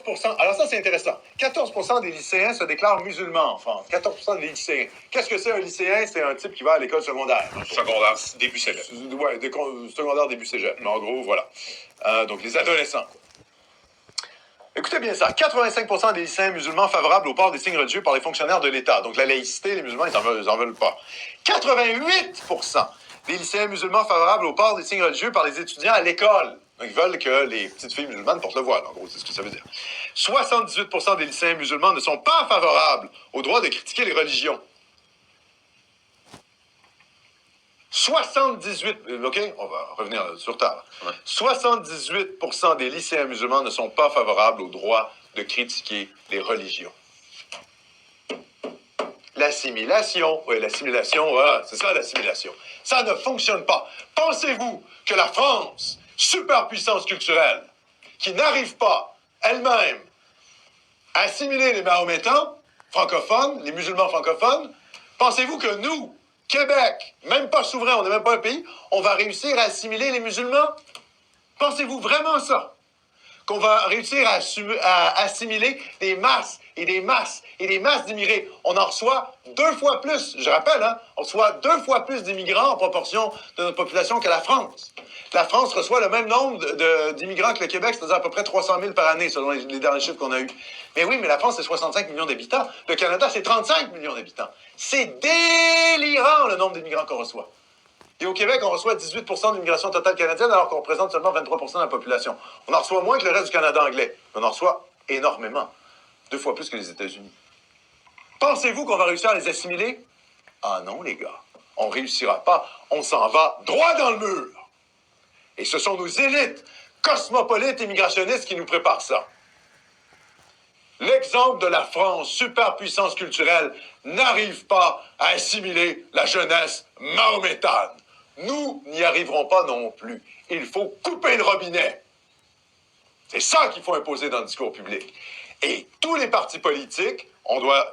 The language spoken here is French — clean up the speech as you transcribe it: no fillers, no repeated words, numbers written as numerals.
Alors ça, c'est intéressant. 14% des lycéens se déclarent musulmans en France. 14% des lycéens. Qu'est-ce que c'est un lycéen? C'est un type qui va à l'école secondaire. Secondaire, début cégep. Ouais, secondaire, début cégep. Mais en gros, voilà. Donc, les adolescents. Écoutez bien ça. 85% des lycéens musulmans favorables au port des signes religieux par les fonctionnaires de l'État. Donc, la laïcité, les musulmans, ils en veulent pas. 88% des lycéens musulmans favorables au port des signes religieux par les étudiants à l'école. Donc, ils veulent que les petites filles musulmanes portent le voile, en gros, c'est ce que ça veut dire. 78% des lycéens musulmans ne sont pas favorables au droit de critiquer les religions. 78, OK, on va revenir sur tard. Ouais. 78% des lycéens musulmans ne sont pas favorables au droit de critiquer les religions. L'assimilation, oui, l'assimilation, voilà, c'est ça l'assimilation. Ça ne fonctionne pas. Pensez-vous que la France, superpuissance culturelle, qui n'arrive pas elle-même à assimiler les Mahométans francophones, les musulmans francophones, pensez-vous que nous, Québec, même pas souverain, on n'est même pas un pays, on va réussir à assimiler les musulmans? Pensez-vous vraiment ça? Qu'on va réussir à assimiler des masses et des masses et des masses d'immigrés. On en reçoit 2 fois plus, je rappelle, hein, on reçoit 2 fois plus d'immigrants en proportion de notre population que la France. La France reçoit le même nombre d'immigrants que le Québec, c'est-à-dire à peu près 300 000 par année, selon les derniers chiffres qu'on a eus. Mais oui, mais la France, c'est 65 millions d'habitants. Le Canada, c'est 35 millions d'habitants. C'est délirant, le nombre d'immigrants qu'on reçoit. Et au Québec, on reçoit 18 % d'immigration totale canadienne, alors qu'on représente seulement 23 % de la population. On en reçoit moins que le reste du Canada anglais. On en reçoit énormément. 2 fois plus que les États-Unis. Pensez-vous qu'on va réussir à les assimiler? Ah non, les gars. On ne réussira pas. On s'en va droit dans le mur. Et ce sont nos élites cosmopolites immigrationnistes qui nous préparent ça. L'exemple de la France, superpuissance culturelle, n'arrive pas à assimiler la jeunesse mahométane. Nous n'y arriverons pas non plus. Il faut couper le robinet. C'est ça qu'il faut imposer dans le discours public. Et tous les partis politiques, on doit